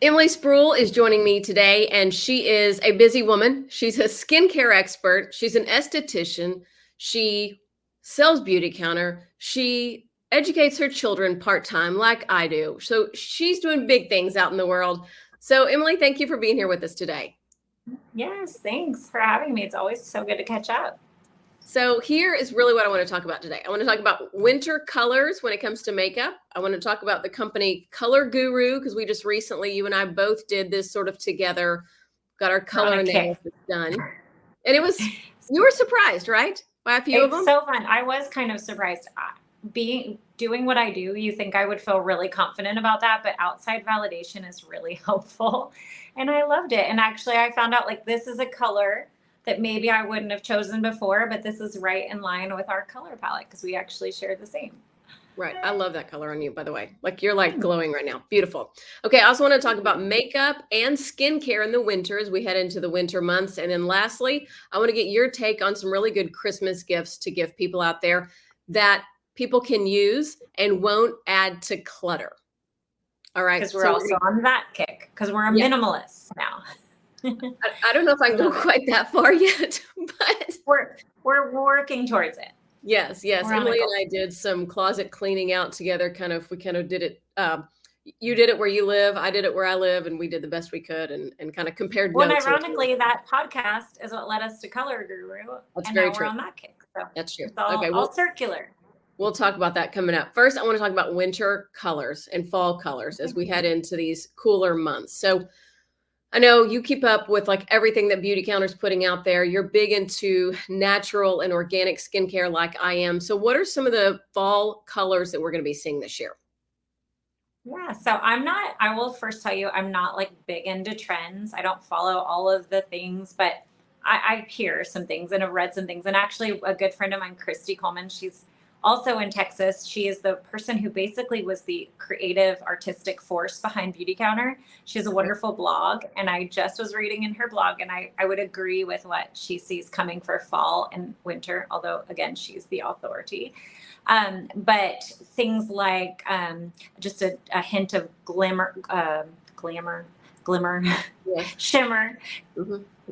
Emilie Spruill is joining me today, and she is a busy woman. She's a skincare expert. She's an esthetician. She sells Beautycounter. She educates her children part-time like I do. So she's doing big things out in the world. So Emilie, thank you for being here with us today. Yes, thanks for having me. It's always so good to catch up. So here is really what I want to talk about today. I want to talk about winter colors when it comes to makeup. I want to talk about the company Color Guru, because we just recently, you and I both did this sort of together, got our color analysis done. And you were surprised, right? By a few of them? It's so fun. I was kind of surprised. Doing what I do, you think I would feel really confident about that, but outside validation is really helpful. And I loved it. And actually I found out like this is a color that maybe I wouldn't have chosen before, but this is right in line with our color palette because we actually share the same. Right. I love that color on you, by the way. Like you're like glowing right now. Beautiful. Okay. I also want to talk about makeup and skincare in the winter as we head into the winter months. And then lastly, I want to get your take on some really good Christmas gifts to give people out there that people can use and won't add to clutter. All right. Because we're also on that kick because we're a minimalist now. I don't know if I can go quite that far yet, but we're working towards it. Yes. Emilie and I did some closet cleaning out together. We kind of did it. You did it where you live. I did it where I live, and we did the best we could and kind of compared notes. Well, ironically, that podcast is what led us to Color Guru. That's very true. We're on that kick. So that's true. It's all circular. We'll talk about that coming up. First, I want to talk about winter colors and fall colors as we head into these cooler months. So I know you keep up with like everything that Beautycounter is putting out there. You're big into natural and organic skincare like I am. So what are some of the fall colors that we're going to be seeing this year? Yeah, so I will first tell you, I'm not like big into trends. I don't follow all of the things, but I hear some things and have read some things. And actually a good friend of mine, Christy Coleman, she's also in Texas. She is the person who basically was the creative artistic force behind Beautycounter. She has a wonderful blog, and I just was reading in her blog, and I would agree with what she sees coming for fall and winter, although again, she's the authority. But things like just a hint of glimmer, shimmer,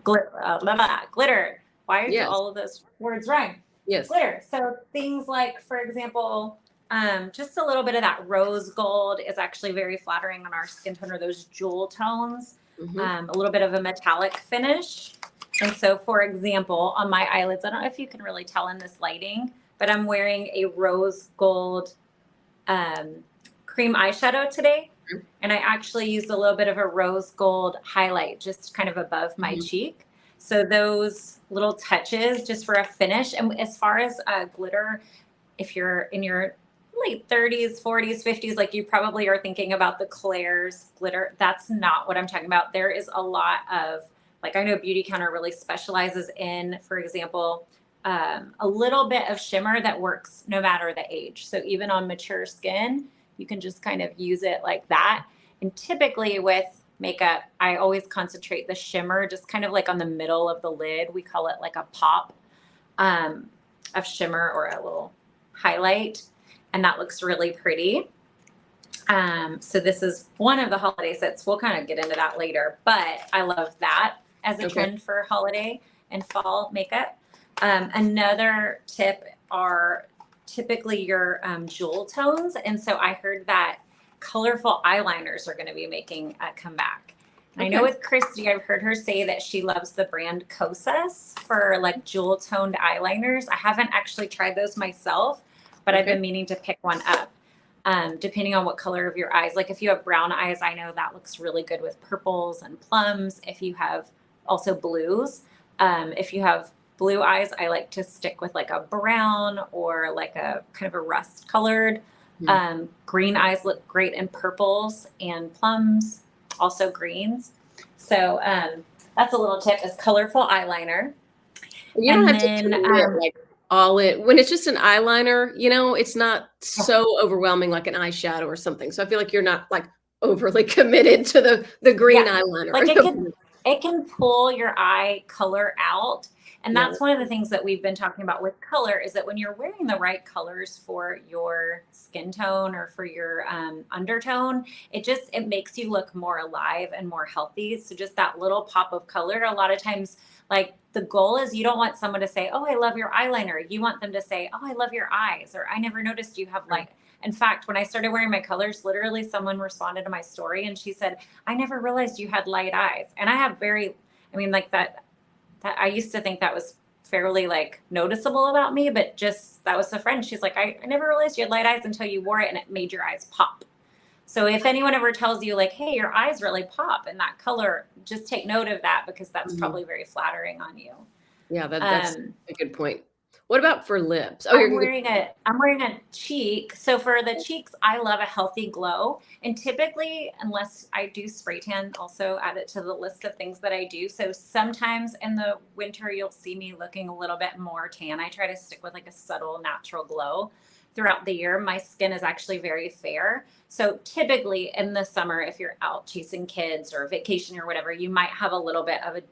glitter. Why are all of those words rhyme? Yes. Glitter. So things like, for example, just a little bit of that rose gold is actually very flattering on our skin tone, or those jewel tones, a little bit of a metallic finish. And so, for example, on my eyelids, I don't know if you can really tell in this lighting, but I'm wearing a rose gold cream eyeshadow today. And I actually used a little bit of a rose gold highlight just kind of above my cheek. So those little touches just for a finish. And as far as glitter, if you're in your late 30s, 40s, 50s, like you probably are thinking about the Claire's glitter. That's not what I'm talking about. There is a lot of, like, I know Beautycounter really specializes in, for example, a little bit of shimmer that works no matter the age. So even on mature skin, you can just kind of use it like that. And typically with makeup, I always concentrate the shimmer just kind of like on the middle of the lid. We call it like a pop of shimmer or a little highlight, and that looks really pretty. So this is one of the holiday sets. We'll kind of get into that later, but I love that as a trend for holiday and fall makeup. Another tip are typically your jewel tones. And so I heard that colorful eyeliners are going to be making a comeback. And I know with Christy, I've heard her say that she loves the brand Kosas for like jewel toned eyeliners. I haven't actually tried those myself, but I've been meaning to pick one up. Depending on what color of your eyes. Like if you have brown eyes, I know that looks really good with purples and plums. If you have also blues, if you have blue eyes, I like to stick with like a brown or like a kind of a rust colored. Green eyes look great in purples and plums, also greens. So that's a little tip, is colorful eyeliner. You don't have to do it like all in. When it's just an eyeliner, you know, it's not so overwhelming like an eyeshadow or something. So I feel like you're not like overly committed to the green eyeliner. Like it can pull your eye color out. And Yeah. that's one of the things that we've been talking about with color, is that when you're wearing the right colors for your skin tone or for your undertone, it makes you look more alive and more healthy. So just that little pop of color, a lot of times, like, the goal is, you don't want someone to say, "Oh, I love your eyeliner." You want them to say, "Oh, I love your eyes," or "I never noticed you have light." In fact, when I started wearing my colors, literally someone responded to my story and she said, "I never realized you had light eyes." And I have like that I used to think that was fairly like noticeable about me, but just that was a friend. She's like, I never realized you had light eyes until you wore it and it made your eyes pop. So if anyone ever tells you like, "Hey, your eyes really pop in that color," just take note of that, because that's probably very flattering on you. Yeah, that's Um, a good point. What about for lips? Oh, you're I'm gonna wearing a cheek. So for the cheeks, I love a healthy glow. And typically, unless I do spray tan, also add it to the list of things that I do. So sometimes in the winter, you'll see me looking a little bit more tan. I try to stick with like a subtle natural glow throughout the year. My skin is actually very fair. So typically in the summer, if you're out chasing kids or vacation or whatever, you might have a little bit of a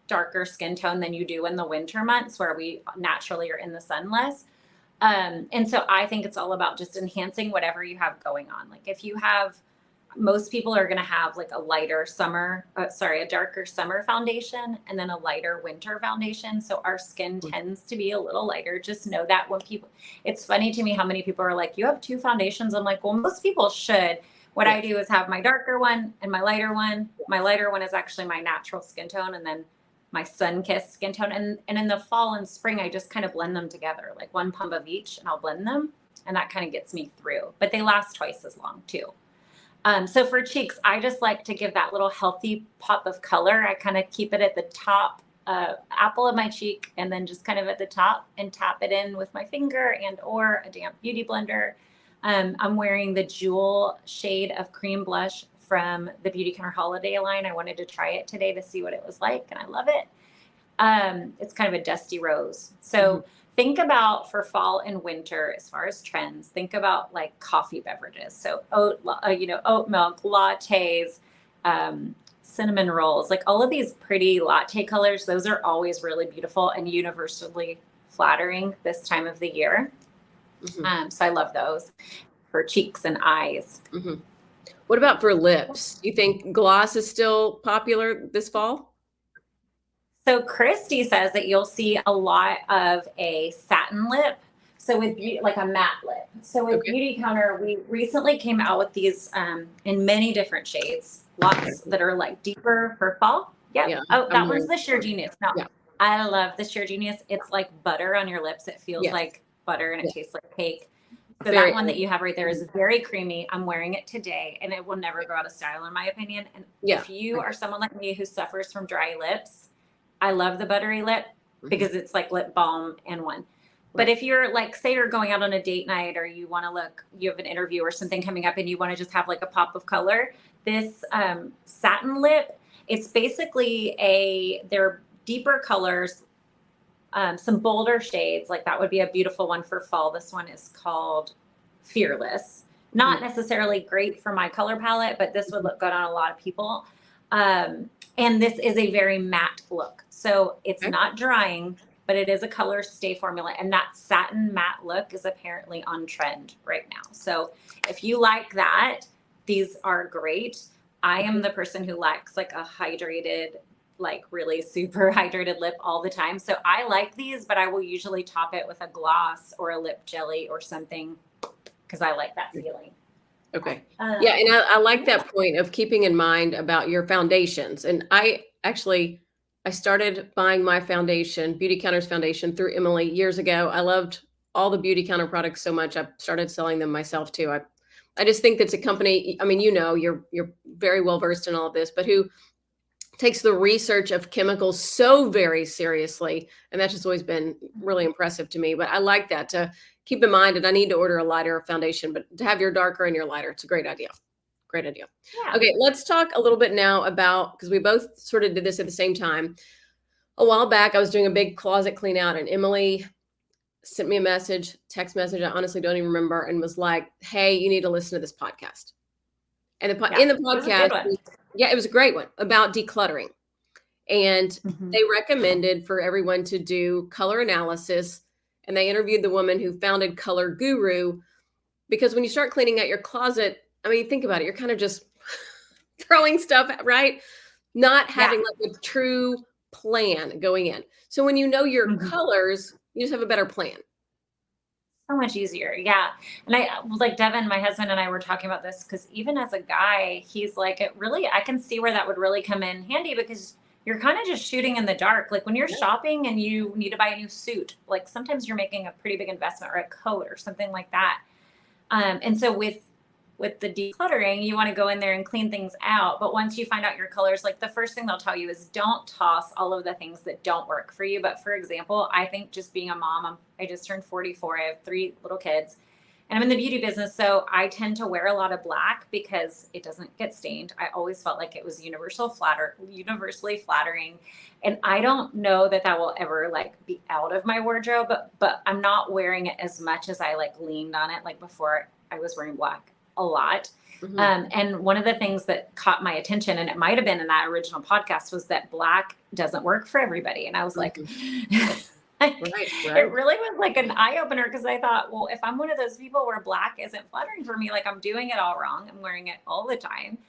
darker skin tone than you do in the winter months, where we naturally are in the sun less. And so I think it's all about just enhancing whatever you have going on. Like, if you have, most people are going to have like a darker summer foundation and then a lighter winter foundation. So our skin tends to be a little lighter. Just know that it's funny to me how many people are like, "You have two foundations." I'm like, well, most people should. What I do is have my darker one and my lighter one. My lighter one is actually my natural skin tone, and then my sun-kissed skin tone. And in the fall and spring, I just kind of blend them together, like one pump of each, and I'll blend them. And that kind of gets me through. But they last twice as long too. So for cheeks, I just like to give that little healthy pop of color. I kind of keep it at the top, apple of my cheek, and then just kind of at the top, and tap it in with my finger or a damp beauty blender. I'm wearing the Jewel shade of cream blush from the Beautycounter holiday line. I wanted to try it today to see what it was like, and I love it. It's kind of a dusty rose. So think about, for fall and winter, as far as trends, think about like coffee beverages. So oat milk, lattes, cinnamon rolls, like all of these pretty latte colors. Those are always really beautiful and universally flattering this time of the year. So I love those for cheeks and eyes. What about for lips? You think gloss is still popular this fall? So Christy says that you'll see a lot of a satin lip. So like a matte lip. So with Beautycounter, we recently came out with these in many different shades, lots that are like deeper for fall. Yep. Yeah, Oh, that one's the Sheer Genius. No, yeah. I love the Sheer Genius. It's like butter on your lips. It feels like butter and it tastes like cake. So that one that you have right there is very creamy. I'm wearing it today, and it will never go out of style, in my opinion. And if you are someone like me who suffers from dry lips, I love the buttery lip because it's like lip balm in one. But if you're like, say you're going out on a date night, or you have an interview or something coming up and you want to just have like a pop of color, this satin lip, it's basically they're deeper colors, some bolder shades. Like that would be a beautiful one for fall. This one is called Fearless. Not necessarily great for my color palette, but this would look good on a lot of people. And this is a very matte look. So it's not drying, but it is a color stay formula. And that satin matte look is apparently on trend right now. So if you like that, these are great. I am the person who likes like a hydrated, like really super hydrated lip all the time. So I like these, but I will usually top it with a gloss or a lip jelly or something, because I like that feeling. Okay. Yeah. And I like that point of keeping in mind about your foundations. And I started buying my foundation, Beautycounter's foundation, through Emilie years ago. I loved all the Beautycounter products so much. I started selling them myself too. I just think that's a company. I mean, you're very well versed in all of this, but who takes the research of chemicals so very seriously. And that's just always been really impressive to me. But I like that, to keep in mind that I need to order a lighter foundation, but to have your darker and your lighter, it's a great idea. Great idea. Yeah. Okay, let's talk a little bit now about, because we both sort of did this at the same time. A while back, I was doing a big closet clean out, and Emilie sent me a text message, I honestly don't even remember, and was like, "Hey, you need to listen to this podcast." And in the podcast, it was a great one about decluttering. And Mhm. they recommended for everyone to do color analysis. And they interviewed the woman who founded Color Guru, because when you start cleaning out your closet, I mean, think about it. You're kind of just throwing stuff, right? Not Yeah. having like a true plan going in. So when you know your Mhm. colors, you just have a better plan. So much easier. Yeah. And like Devin, my husband and I were talking about this because even as a guy, he's like, it really, I can see where that would really come in handy because you're kind of just shooting in the dark. Like when you're Yeah. shopping and you need to buy a new suit, like sometimes you're making a pretty big investment or a coat or something like that. And so with the decluttering, you want to go in there and clean things out. But once you find out your colors, like the first thing they'll tell you is don't toss all of the things that don't work for you. But for example, I think just being a mom, I just turned 44. I have 3 little kids and I'm in the beauty business. So I tend to wear a lot of black because it doesn't get stained. I always felt like it was universally flattering. And I don't know that that will ever like be out of my wardrobe, but I'm not wearing it as much as I like leaned on it. Like before I was wearing black a lot. Mhm. And one of the things that caught my attention, and it might have been in that original podcast, was that black doesn't work for everybody. And I was like, Mhm. Right, it right. really was like an eye opener because I thought, well, if I'm one of those people where black isn't flattering for me, like I'm doing it all wrong. I'm wearing it all the time.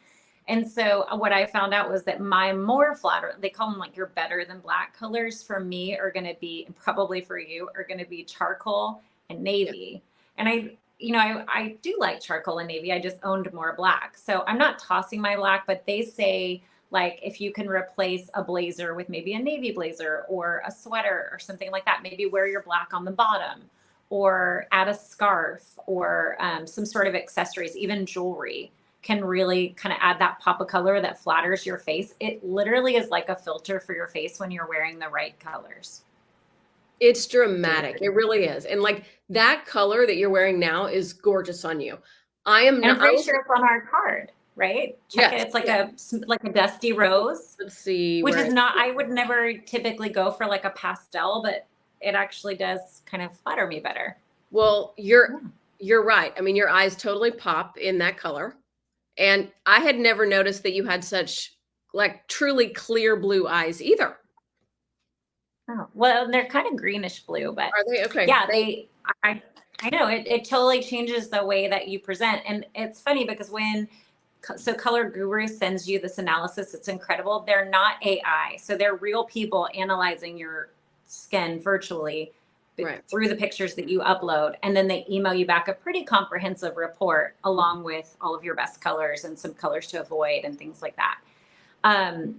And so what I found out was that my more flatter, they call them like your better than black colors for me are going to be, and probably for you, are going to be charcoal and Yeah. navy. And I do like charcoal and navy. I just owned more black. So I'm not tossing my black, but they say like if you can replace a blazer with maybe a navy blazer or a sweater or something like that, maybe wear your black on the bottom or add a scarf or some sort of accessories, even jewelry can really kind of add that pop of color that flatters your face. It literally is like a filter for your face when you're wearing the right colors. It's dramatic. It really is. And like that color that you're wearing now is gorgeous on you. I am And I'm not, I pretty was, sure it's on our card, right? Check it. yes, It's like yeah. a dusty rose, Let's see which where is it, not, I would never typically go for like a pastel, but it actually does kind of flatter me better. well, Yeah. you're right. I mean, your eyes totally pop in that color. And I had never noticed that you had such like truly clear blue eyes either. Oh, well, they're kind of greenish blue, but Are they? Okay. yeah, I, I know it totally changes the way that you present. And it's funny because so Color Guru sends you this analysis. It's incredible. They're not AI. So they're real people analyzing your skin virtually Right. through the pictures that you upload. And then they email you back a pretty comprehensive report along with all of your best colors and some colors to avoid and things like that.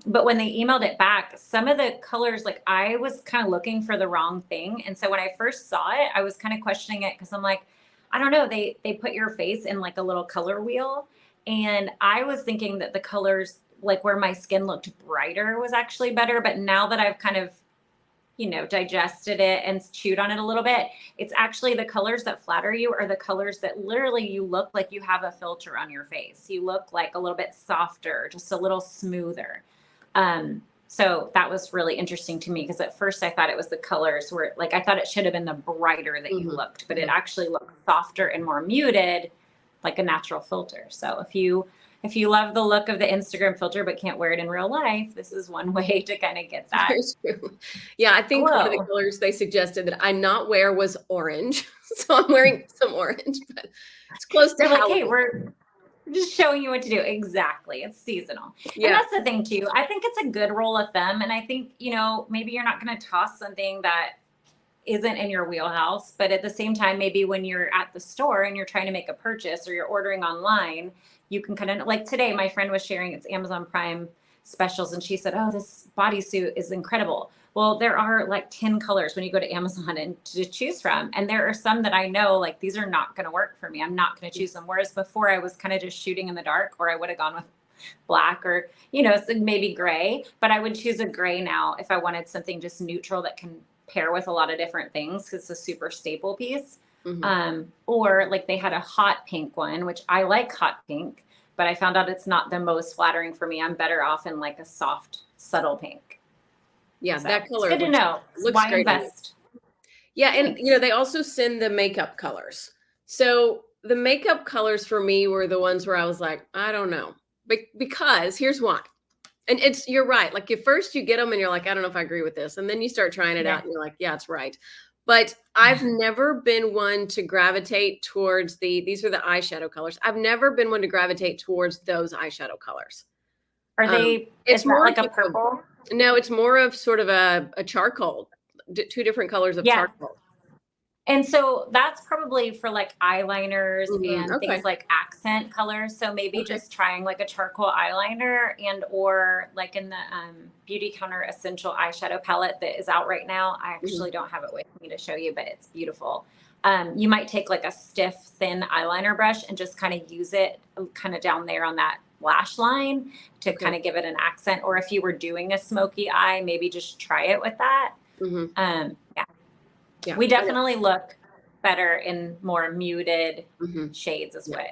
But when they emailed it back, some of the colors, like I was kind of looking for the wrong thing. And so when I first saw it, I was kind of questioning it because I'm like, I don't know, they put your face in like a little color wheel. And I was thinking that the colors, like where my skin looked brighter was actually better. But now that I've kind of digested it and chewed on it a little bit, it's actually the colors that flatter you are the colors that literally you look like you have a filter on your face. You look like a little bit softer, just a little smoother. So that was really interesting to me because at first I thought it was the colors where like I thought it should have been the brighter that you Mhm. looked, but it Mhm. actually looked softer and more muted, like a natural filter. So if you love the look of the Instagram filter but can't wear it in real life, this is one way to kind of get that Very true. Yeah, I think one of the glow. colors they suggested that I not wear was orange. So I'm wearing some orange, but it's close to They're like, hey, Halloween. we're just showing you what to do. Exactly. It's seasonal. And Yeah. that's the thing too. I think it's a good rule of thumb. And I think, maybe you're not going to toss something that isn't in your wheelhouse, but at the same time, maybe when you're at the store and you're trying to make a purchase or you're ordering online, you can kind of like today, my friend was sharing its Amazon Prime specials and she said, oh, this bodysuit is incredible. Well, there are like 10 colors when you go to Amazon and to choose from. And there are some that I know like these are not going to work for me. I'm not going to choose them. Whereas before I was kind of just shooting in the dark, or I would have gone with black or, so maybe gray, but I would choose a gray now if I wanted something just neutral that can pair with a lot of different things because it's a super staple piece. Mhm. Or like they had a hot pink one, which I like hot pink, but I found out it's not the most flattering for me. I'm better off in like a soft, subtle pink. Yeah, So that it's color good to know. looks Why great on you. invest? Yeah, and Thanks. they also send the makeup colors. So the makeup colors for me were the ones where I was like, I don't know. Because here's why. And you're right. Like at first you get them and you're like, I don't know if I agree with this. And then you start trying it Yeah. out and you're like, yeah, it's right. But I've never been one to gravitate towards these are the eyeshadow colors. I've never been one to gravitate towards those eyeshadow colors. Are they, It's is that more like a purple? no, it's more of sort of a charcoal, two different colors of Yeah. charcoal. And so that's probably for like eyeliners and Okay. things like accent colors. So maybe Okay. just trying like a charcoal eyeliner and or like in the Beautycounter Essential Eyeshadow Palette that is out right now. I actually don't have it with me to show you, but it's beautiful. You might take like a stiff, thin eyeliner brush and just kind of use it kind of down there on that lash line to kind of give it an accent. Or if you were doing a smoky eye, maybe just try it with that. Yeah. Yeah. We definitely look better in more muted shades as well.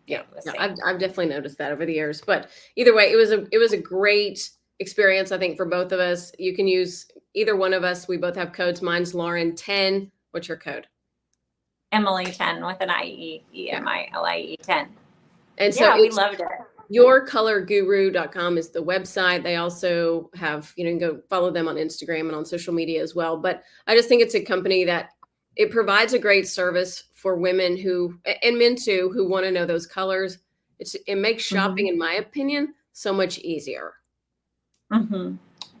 Yeah. I've definitely noticed that over the years, but either way, it was a great experience. I think for both of us, you can use either one of us. We both have codes. Mine's Lauren10. What's your code? Emilie 10 with an IE, EMILIE 10. And so yeah, we loved it. yourcolorguru.com is the website. They also have, you can go follow them on Instagram and on social media as well. But I just think it's a company that it provides a great service for women who, and men too, who want to know those colors. It makes shopping, in my opinion, so much easier.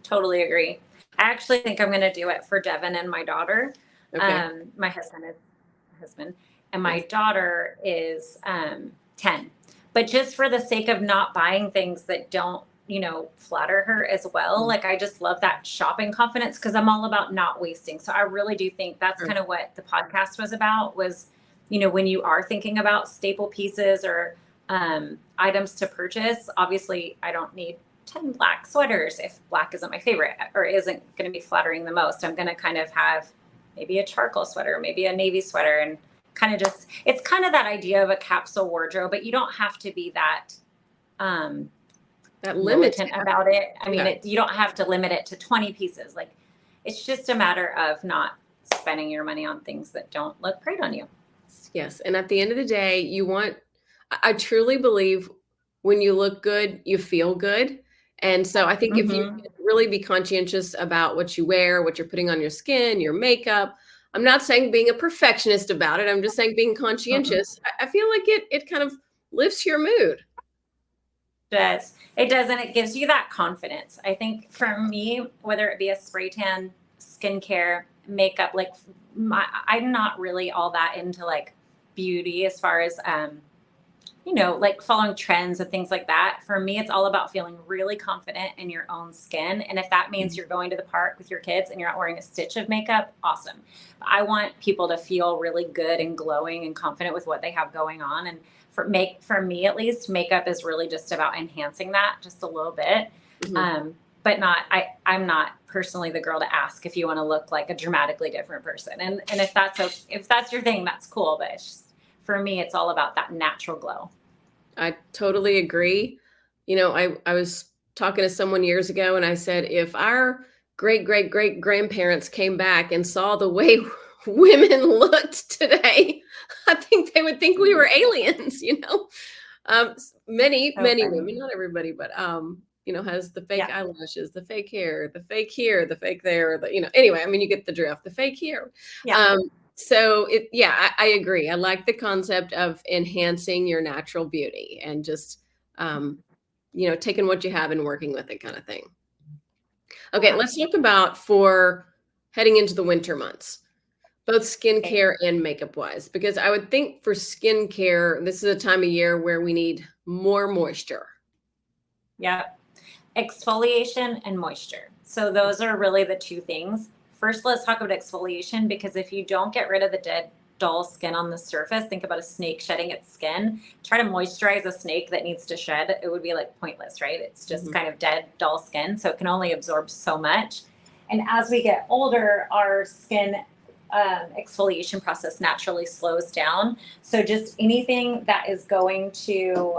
Totally agree. I actually think I'm going to do it for Devin and my daughter. My husband and my daughter is 10. But just for the sake of not buying things that don't, flatter her as well. Like, I just love that shopping confidence because I'm all about not wasting. So I really do think that's kind of what the podcast was about was, when you are thinking about staple pieces or items to purchase, obviously I don't need 10 black sweaters if black isn't my favorite or isn't going to be flattering the most. I'm going to kind of have maybe a charcoal sweater, maybe a navy sweater, and kind of just, it's kind of that idea of a capsule wardrobe, but you don't have to be that militant about it. I mean, you don't have to limit it to 20 pieces. Like, it's just a matter of not spending your money on things that don't look great on you. Yes. And at the end of the day, I truly believe when you look good, you feel good. And so I think if you really be conscientious about what you wear, what you're putting on your skin, your makeup, I'm not saying being a perfectionist about it. I'm just saying being conscientious. I feel like it kind of lifts your mood. It does, and it gives you that confidence. I think for me, whether it be a spray tan, skincare, makeup, like I'm not really all that into like beauty as far as like following trends and things like that. For me, it's all about feeling really confident in your own skin. And if that means you're going to the park with your kids and you're not wearing a stitch of makeup, awesome. I want people to feel really good and glowing and confident with what they have going on. And for me, at least, makeup is really just about enhancing that just a little bit. But I'm not personally the girl to ask if you want to look like a dramatically different person. And if that's your thing, that's cool. But for me, it's all about that natural glow. I totally agree. I was talking to someone years ago and I said, if our great grandparents came back and saw the way women looked today, I think they would think we were aliens, many women, not everybody, but, has the fake eyelashes, the fake hair, the fake here, the fake there, anyway, I mean, you get the drift, the fake here. So I agree. I like the concept of enhancing your natural beauty and just, taking what you have and working with it kind of thing. Okay. Let's talk about for heading into the winter months, both skincare and makeup wise, because I would think for skincare, this is a time of year where we need more moisture. Yeah. Exfoliation and moisture. So those are really the two things. First, let's talk about exfoliation, because if you don't get rid of the dead, dull skin on the surface, think about a snake shedding its skin. Try to moisturize a snake that needs to shed. It would be like pointless, right? It's just kind of dead, dull skin. So it can only absorb so much. And as we get older, our skin exfoliation process naturally slows down. So just anything that is going to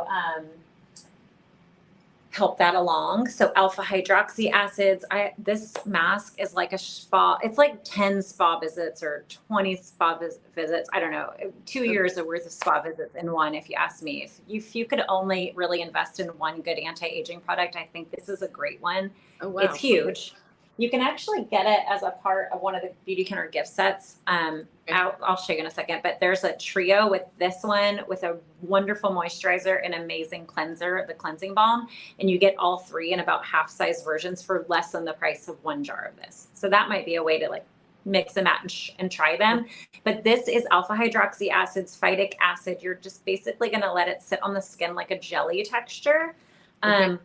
help that along. So alpha hydroxy acids. This mask is like a spa. It's like 10 spa visits or 20 spa visits. I don't know, 2 years worth of spa visits in one, if you ask me. If you could only really invest in one good anti-aging product, I think this is a great one. Oh, wow. It's huge. You can actually get it as a part of one of the Beautycounter gift sets. I'll show you in a second, but there's a trio with this one with a wonderful moisturizer and amazing cleanser, the cleansing balm. And you get all three in about half-size versions for less than the price of one jar of this. So that might be a way to like mix and match and try them. But this is alpha hydroxy acids, phytic acid. You're just basically going to let it sit on the skin like a jelly texture.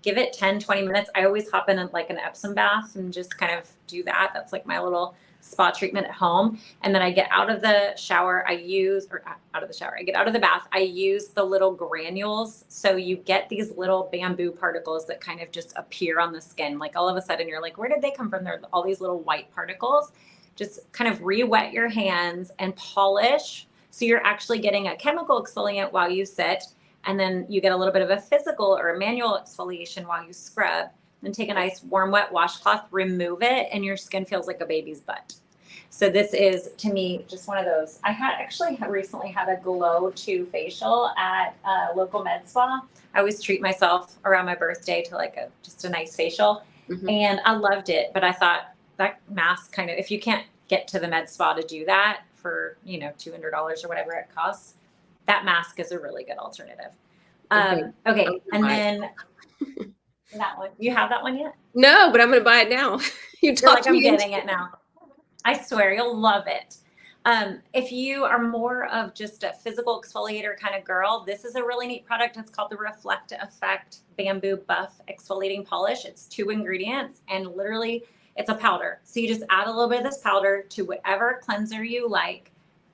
Give it 10, 20 minutes. I always hop in like an Epsom bath and just kind of do that. That's like my little spa treatment at home. And then I get out of the shower, I get out of the bath, I use the little granules. So you get these little bamboo particles that kind of just appear on the skin. Like all of a sudden you're like, where did they come from? There are all these little white particles. Just kind of re-wet your hands and polish. So you're actually getting a chemical exfoliant while you sit. And then you get a little bit of a physical or a manual exfoliation while you scrub. Then take a nice warm, wet washcloth, remove it, and your skin feels like a baby's butt. So this is, to me, just one of those. I recently had a Glow 2 facial at a local med spa. I always treat myself around my birthday to like just a nice facial. And I loved it. But I thought that mask kind of, if you can't get to the med spa to do that for, $200 or whatever it costs, that mask is a really good alternative. Okay. And then that one, you have that one yet? No, but I'm going to buy it now. You're like, I'm getting it now. I swear you'll love it. If you are more of just a physical exfoliator kind of girl, this is a really neat product. It's called the Reflect Effect Bamboo Buff Exfoliating Polish. It's 2 ingredients and literally it's a powder. So you just add a little bit of this powder to whatever cleanser you like,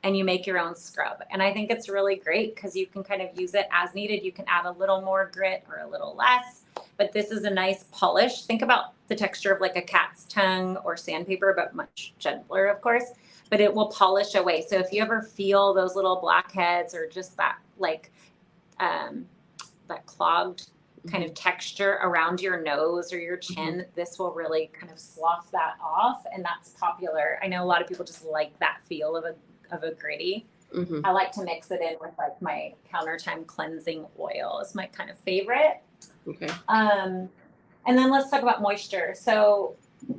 and you make your own scrub. And I think it's really great because you can kind of use it as needed. You can add a little more grit or a little less, but this is a nice polish. Think about the texture of like a cat's tongue or sandpaper, but much gentler, of course, but it will polish away. So if you ever feel those little blackheads or just that like that clogged kind of texture around your nose or your chin, this will really kind of slough that off. And that's popular. I know a lot of people just like that feel of a gritty. I like to mix it in with like my Countertime cleansing oil is my kind of favorite. Okay. And then let's talk about moisture. So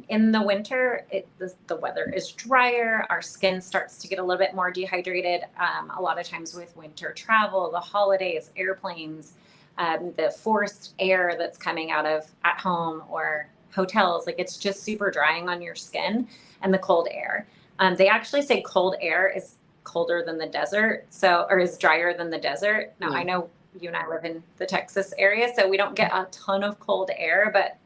in the winter, the weather is drier. Our skin starts to get a little bit more dehydrated. A lot of times with winter travel, the holidays, airplanes, the forced air that's coming out of at home or hotels, like it's just super drying on your skin, and the cold air. They actually say cold air is colder than the desert, or is drier than the desert. Now, I know you and I live in the Texas area, so we don't get a ton of cold air, but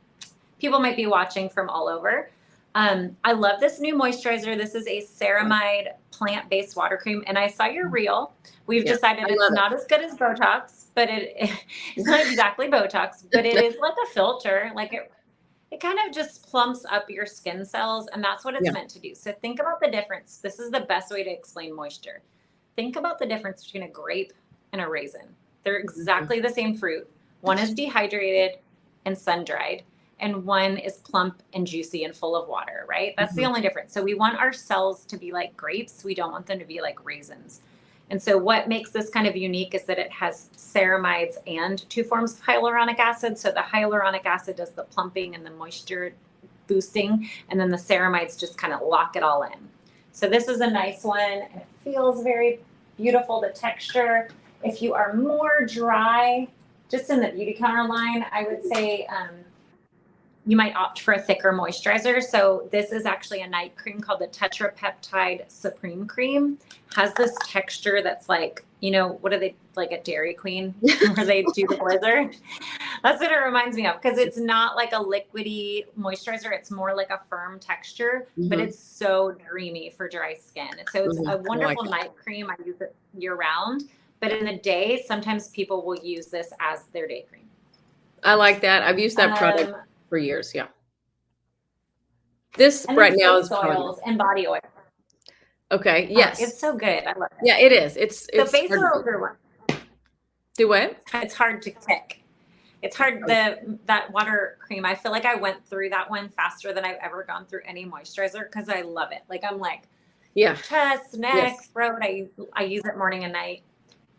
people might be watching from all over. I love this new moisturizer. This is a ceramide plant-based water cream, and I saw your reel. We've decided it's not as good as Botox, but it's not exactly Botox, but it is like a filter. Like it kind of just plumps up your skin cells, and that's what it's meant to do. So think about the difference. This is the best way to explain moisture. Think about the difference between a grape and a raisin. They're exactly the same fruit. One is dehydrated and sun-dried, and one is plump and juicy and full of water, right? That's the only difference. So we want our cells to be like grapes. We don't want them to be like raisins. And so what makes this kind of unique is that it has ceramides and 2 forms of hyaluronic acid. So the hyaluronic acid does the plumping and the moisture boosting, and then the ceramides just kind of lock it all in. So this is a nice one, and it feels very beautiful, the texture. If you are more dry, just in the Beautycounter line, I would say you might opt for a thicker moisturizer. So this is actually a night cream called the Tetrapeptide Supreme Cream. Has this texture that's like, what are they, like a Dairy Queen where they do the blizzard? That's what it reminds me of, because it's not like a liquidy moisturizer. It's more like a firm texture, but it's so dreamy for dry skin. So it's a wonderful night cream. I use it year round, but in the day, sometimes people will use this as their day cream. I like that. I've used that product for years. Yeah. This right now is oils and body oil. Okay. Yes. It's so good. I love it. Yeah, it is. It's the face oils are one. Do what? It's hard to pick. It's hard. That water cream, I feel like I went through that one faster than I've ever gone through any moisturizer because I love it. Like I'm like, Yeah. chest, neck, throat. I use it morning and night.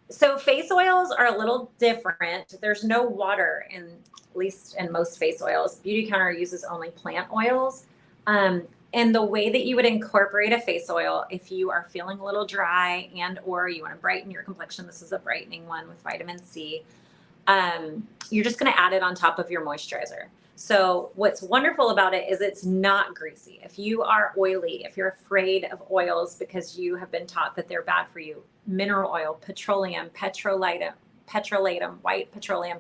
So face oils are a little different. There's no water in, at least in most face oils. Beautycounter uses only plant oils. And the way that you would incorporate a face oil, if you are feeling a little dry and or you want to brighten your complexion, this is a brightening one with vitamin C. You're just going to add it on top of your moisturizer. So what's wonderful about it is it's not greasy. If you are oily, if you're afraid of oils because you have been taught that they're bad for you, mineral oil, petroleum, petrolatum, white petroleum,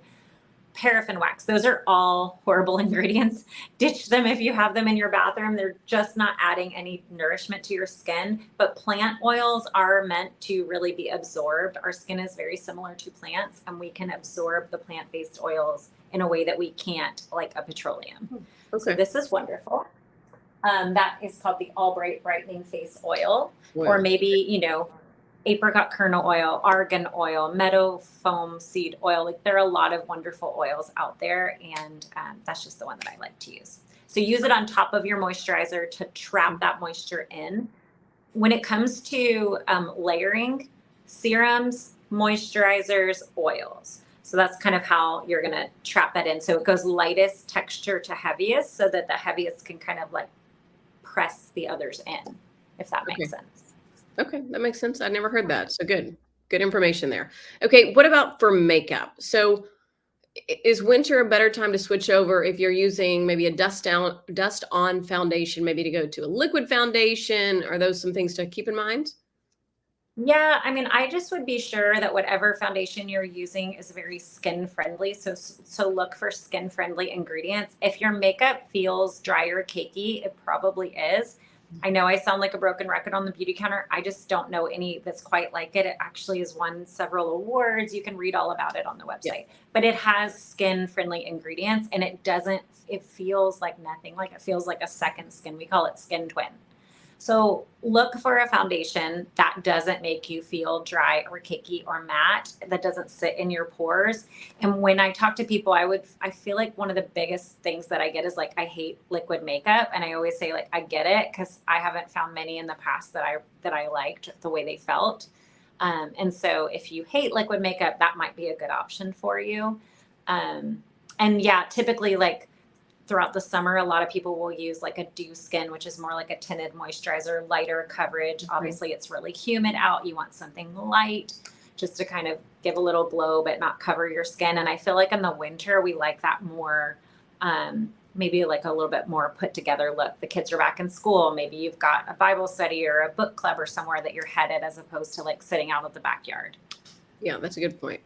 paraffin wax, those are all horrible ingredients. Ditch them if you have them in your bathroom. They're just not adding any nourishment to your skin. But plant oils are meant to really be absorbed. Our skin is very similar to plants, and we can absorb the plant-based oils in a way that we can't, like a petroleum. Okay. So this is wonderful. That is called the Albright Brightening Face Oil. Wow. Or maybe, you know, apricot kernel oil, argan oil, meadow foam seed oil. Like there are a lot of wonderful oils out there, and that's just the one that I like to use. So use it on top of your moisturizer to trap that moisture in. When it comes to layering, serums, moisturizers, oils. So that's kind of how you're going to trap that in. So it goes lightest texture to heaviest so that the heaviest can kind of like press the others in, if that makes sense. Okay, that makes sense. I never heard that. So good information there. Okay, what about for makeup? So is winter a better time to switch over if you're using maybe a dust on foundation, maybe to go to a liquid foundation? Are those some things to keep in mind? Yeah, I mean, I just would be sure that whatever foundation you're using is very skin friendly. So look for skin friendly ingredients. If your makeup feels dry or cakey, it probably is. I know I sound like a broken record on the Beautycounter. I just don't know any that's quite like it. It actually has won several awards. You can read all about it on the website. But it has skin friendly ingredients, and it feels like nothing. Like it feels like a second skin. We call it skin twin. So look for a foundation that doesn't make you feel dry or cakey or matte, that doesn't sit in your pores. And when I talk to people, I feel like one of the biggest things that I get is like, I hate liquid makeup. And I always say like, I get it, because I haven't found many in the past that I liked the way they felt. And so if you hate liquid makeup, that might be a good option for you. And yeah, typically like, throughout the summer, a lot of people will use like a dew skin, which is more like a tinted moisturizer, lighter coverage. Obviously, it's really humid out. You want something light just to kind of give a little glow, but not cover your skin. And I feel like in the winter, we like that more, maybe like a little bit more put together look. The kids are back in school. Maybe you've got a Bible study or a book club or somewhere that you're headed, as opposed to like sitting out at the backyard. Yeah, that's a good point.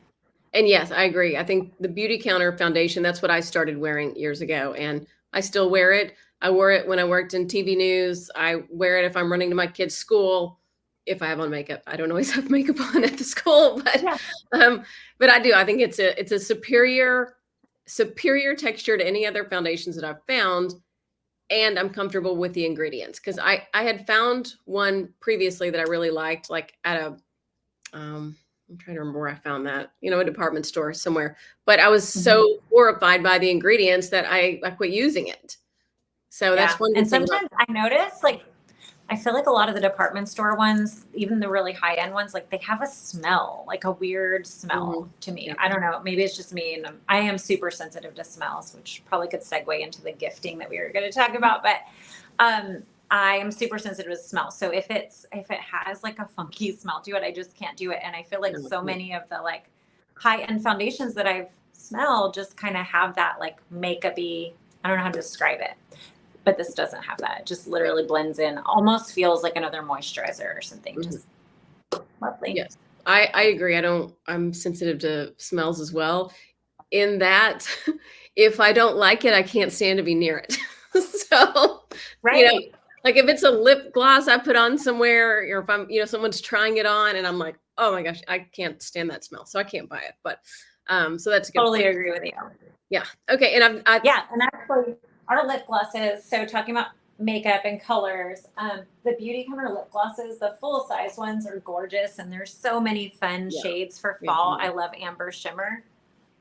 And yes, I agree. I think the Beautycounter foundation, that's what I started wearing years ago, and I still wear it. I wore it when I worked in TV news. I wear it if I'm running to my kids' school, if I have on makeup. I don't always have makeup on at the school, but I do. I think it's a superior texture to any other foundations that I've found, and I'm comfortable with the ingredients, because I had found one previously that I really liked, like at a I'm trying to remember where I found that, a department store somewhere, but I was so horrified by the ingredients that I quit using it. So that's one. And sometimes I notice, like, I feel like a lot of the department store ones, even the really high end ones, like they have a smell, like a weird smell to me. I don't know. Maybe it's just me. And I am super sensitive to smells, which probably could segue into the gifting that we were going to talk about. But, I am super sensitive to smell. So if it has like a funky smell to it, I just can't do it. And I feel like so many of the like high end foundations that I've smelled just kind of have that like makeup-y, I don't know how to describe it, but this doesn't have that. It just literally blends in, almost feels like another moisturizer or something. Just lovely. Yes, I agree. I'm sensitive to smells as well, in that if I don't like it, I can't stand to be near it. So, like if it's a lip gloss I put on somewhere, or if I'm, someone's trying it on and I'm like, oh my gosh, I can't stand that smell. So I can't buy it. But, so that's a good totally point. Agree with you. Yeah. Okay. And and actually our lip glosses, so talking about makeup and colors, the Beautycounter lip glosses, the full size ones are gorgeous. And there's so many fun shades for fall. I love amber shimmer.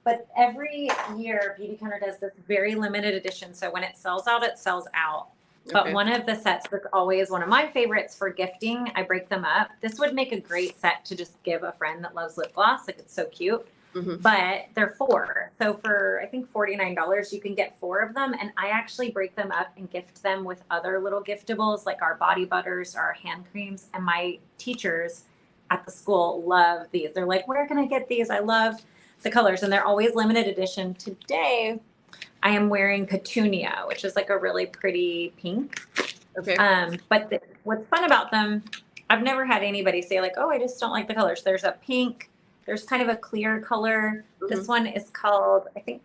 But every year, Beautycounter does this very limited edition. So when it sells out, it sells out. But one of the sets that's always one of my favorites for gifting, I break them up. This would make a great set to just give a friend that loves lip gloss. Like, it's so cute. But they're 4. So for, I think, $49, you can get 4 of them. And I actually break them up and gift them with other little giftables, like our body butters, our hand creams. And my teachers at the school love these. They're like, where can I get these? I love the colors. And they're always limited edition. Today, I am wearing Petunia, which is like a really pretty pink. But what's fun about them, I've never had anybody say like, oh, I just don't like the colors. There's a pink. There's kind of a clear color. This one is called, I think,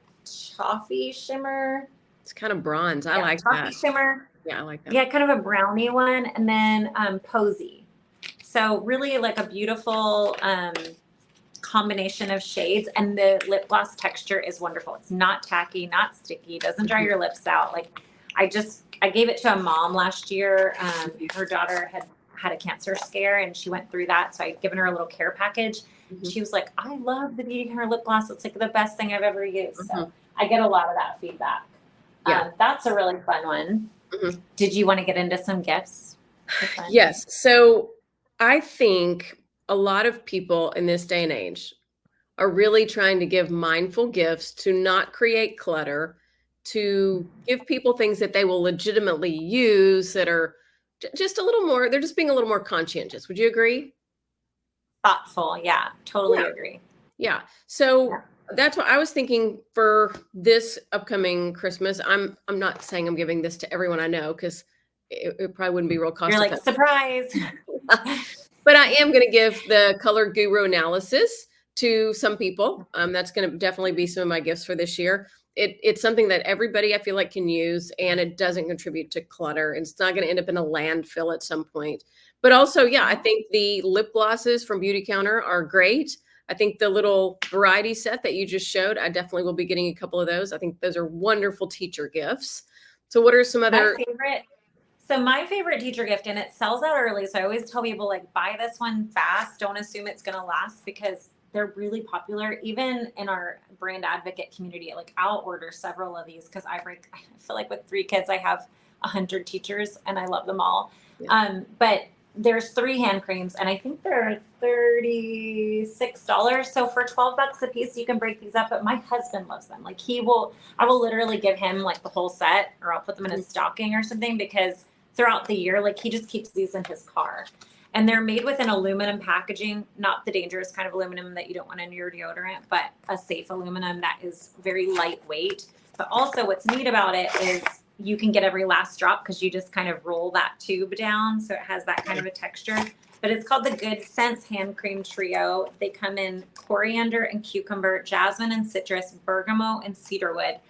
Toffee Shimmer. It's kind of bronze. I like that. Toffee Shimmer. Yeah, I like that. Yeah, kind of a brownie one. And then Posy. So really like a beautiful combination of shades. And the lip gloss texture is wonderful. It's not tacky, not sticky, doesn't dry your lips out. Like, I gave it to a mom last year. Her daughter had a cancer scare and she went through that. So I'd given her a little care package. She was like, I love the Beautycounter lip gloss. It's like the best thing I've ever used. So I get a lot of that feedback. That's a really fun one. Did you want to get into some gifts? Yes. So I think a lot of people in this day and age are really trying to give mindful gifts to not create clutter, to give people things that they will legitimately use that are just a little more, they're just being a little more conscientious. Would you agree? Thoughtful. Yeah, totally agree. Yeah. So that's what I was thinking for this upcoming Christmas. I'm not saying I'm giving this to everyone I know because it probably wouldn't be real cost You're effective. like, surprise. But I am going to give the Color Guru analysis to some people. That's going to definitely be some of my gifts for this year. It's something that everybody I feel like can use, and it doesn't contribute to clutter. And it's not going to end up in a landfill at some point. But also, I think the lip glosses from Beautycounter are great. I think the little variety set that you just showed, I definitely will be getting a couple of those. I think those are wonderful teacher gifts. So what are some other... My favorite teacher gift, and it sells out early. So I always tell people, like, buy this one fast. Don't assume it's going to last because they're really popular. Even in our brand advocate community, like, I'll order several of these because I feel like with 3 kids, I have 100 teachers and I love them all. But there's 3 hand creams and I think they're $36. So for $12 a piece, you can break these up. But my husband loves them. Like, I will literally give him like the whole set, or I'll put them in his stocking or something, because throughout the year, like, he just keeps these in his car. And they're made with an aluminum packaging, not the dangerous kind of aluminum that you don't want in your deodorant, but a safe aluminum that is very lightweight. But also what's neat about it is you can get every last drop because you just kind of roll that tube down. So it has that kind of a texture. But it's called the Good Sense Hand Cream Trio. They come in coriander and cucumber, jasmine and citrus, bergamot and cedarwood.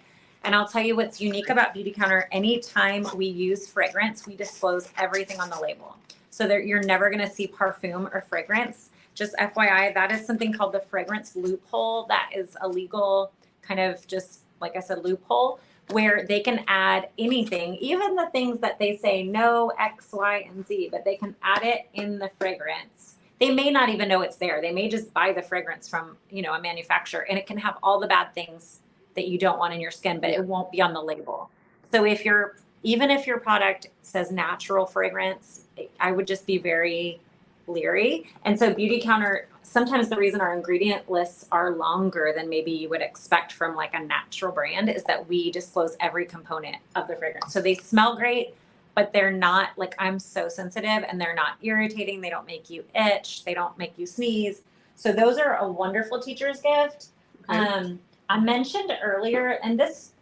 And I'll tell you what's unique about Beautycounter. Anytime we use fragrance, we disclose everything on the label. So you're never going to see parfum or fragrance. Just FYI, that is something called the fragrance loophole. That is a legal kind of, just like I said, loophole, where they can add anything, even the things that they say no, X, Y, and Z, but they can add it in the fragrance. They may not even know it's there. They may just buy the fragrance from, a manufacturer, and it can have all the bad things that you don't want in your skin, but it won't be on the label. So even if your product says natural fragrance, I would just be very leery. And so Beautycounter, sometimes the reason our ingredient lists are longer than maybe you would expect from like a natural brand is that we disclose every component of the fragrance. So they smell great, but they're not, like, I'm so sensitive, and they're not irritating. They don't make you itch. They don't make you sneeze. So those are a wonderful teacher's gift. Okay. I mentioned earlier, and it's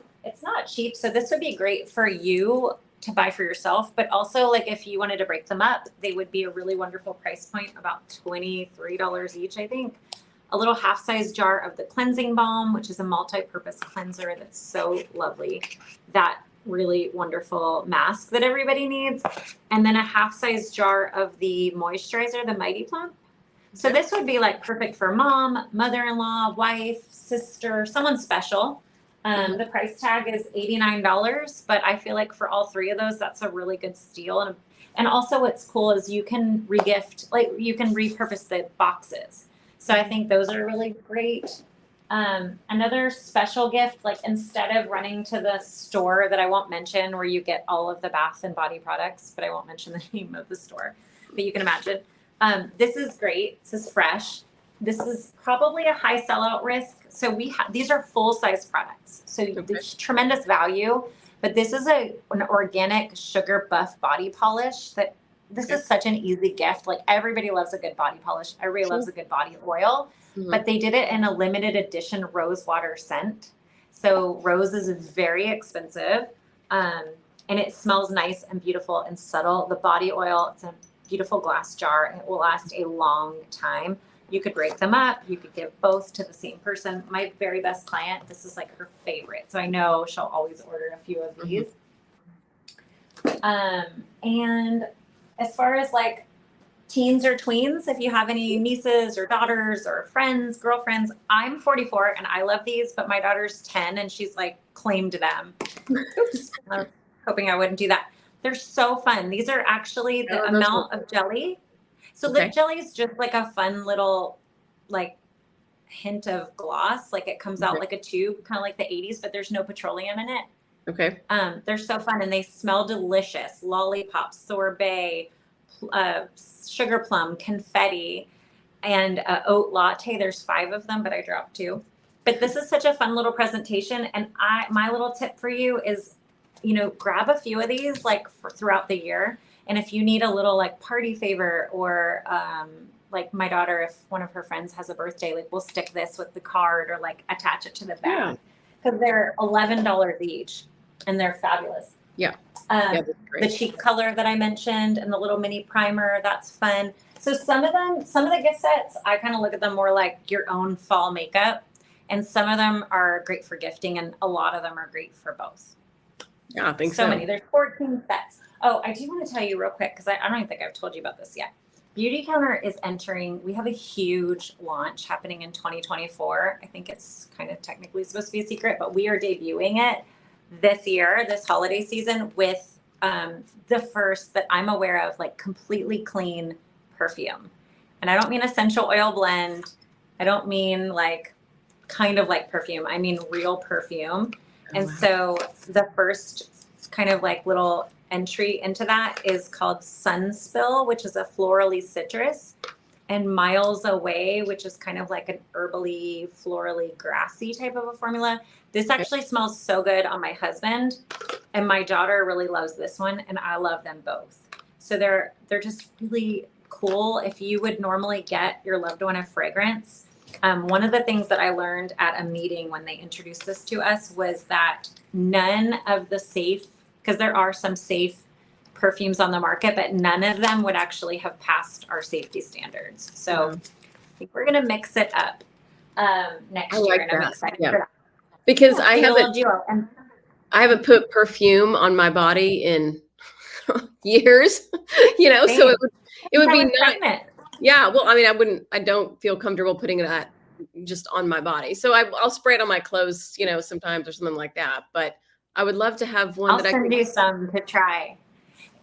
not cheap, so this would be great for you to buy for yourself, but also, like, if you wanted to break them up, they would be a really wonderful price point, about $23 each, I think. A little half-size jar of the cleansing balm, which is a multi-purpose cleanser that's so lovely. That really wonderful mask that everybody needs. And then a half-size jar of the moisturizer, the Mighty Plump. So this would be like perfect for mom, mother-in-law, wife, sister, someone special. The price tag is $89, but I feel like for all 3 of those, that's a really good steal. And also what's cool is you can regift, like, you can repurpose the boxes. So I think those are really great. Another special gift, like instead of running to the store that I won't mention where you get all of the bath and body products, but I won't mention the name of the store, but you can imagine. This is great. This is fresh. This is probably a high sellout risk. So these are full size products. So there's tremendous value, but this is an organic sugar buff body polish that this is such an easy gift. Like everybody loves a good body polish. Everybody loves a good body oil. But they did it in a limited edition rose water scent. So rose is very expensive, and it smells nice and beautiful and subtle. The body oil, it's a beautiful glass jar, and it will last a long time. You could break them up. You could give both to the same person. My very best client, this is like her favorite. So I know she'll always order a few of these. And as far as like teens or tweens, if you have any nieces or daughters or friends, girlfriends, I'm 44 and I love these, but my daughter's 10 and she's like claimed them. Oops, I was hoping I wouldn't do that. They're so fun. These are actually the amount of jelly. So lip jelly is just like a fun little like hint of gloss. Like it comes out like a tube, kind of like the 80s, but there's no petroleum in it. Okay. They're so fun and they smell delicious. Lollipops, sorbet, sugar plum, confetti, and oat latte. There's 5 of them, but I dropped 2. But this is such a fun little presentation. And my little tip for you is, grab a few of these like throughout the year. And if you need a little like party favor or like my daughter, if one of her friends has a birthday, like we'll stick this with the card or like attach it to the bag because they're $11 each and they're fabulous. Yeah. The cheek color that I mentioned and the little mini primer, that's fun. So some of the gift sets, I kind of look at them more like your own fall makeup. And some of them are great for gifting and a lot of them are great for both. Yeah, I think so. Many. There's 14 sets. Oh, I do want to tell you real quick because I don't even think I've told you about this yet. Beautycounter is entering, we have a huge launch happening in 2024. I think it's kind of technically supposed to be a secret, but we are debuting it this year, this holiday season, with the first that I'm aware of, like completely clean perfume. And I don't mean essential oil blend. I don't mean like kind of like perfume. I mean real perfume. And so the first kind of like little entry into that is called Sunspill, which is a florally citrus, and Miles Away, which is kind of like an herbally, florally, grassy type of a formula. This actually smells so good on my husband, and my daughter really loves this one, and I love them both. So they're just really cool. If you would normally get your loved one a fragrance, one of the things that I learned at a meeting when they introduced this to us was that none of the safe, because there are some safe perfumes on the market, but none of them would actually have passed our safety standards. So I think we're going to mix it up next year. And I'm excited for that. Because I haven't put perfume on my body in years, so it would be nice. Yeah. Well, I mean, I don't feel comfortable putting that just on my body. So I'll spray it on my clothes, sometimes or something like that. But I would love to have one I'll send you some to try.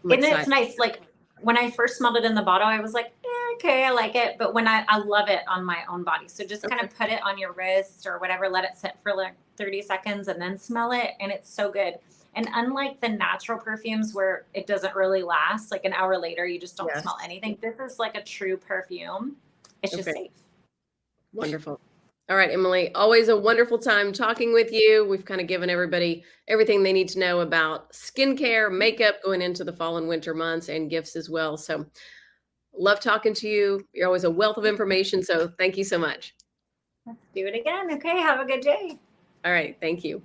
And it's nice. Like when I first smelled it in the bottle, I was like, okay, I like it. But when I love it on my own body. So just kind of put it on your wrist or whatever, let it sit for like 30 seconds and then smell it. And it's so good. And unlike the natural perfumes where it doesn't really last, like an hour later, you just don't smell anything. This is like a true perfume. It's just safe. Wonderful. All right, Emilie, always a wonderful time talking with you. We've kind of given everybody everything they need to know about skincare, makeup going into the fall and winter months, and gifts as well. So love talking to you. You're always a wealth of information. So thank you so much. Let's do it again. Okay. Have a good day. All right. Thank you.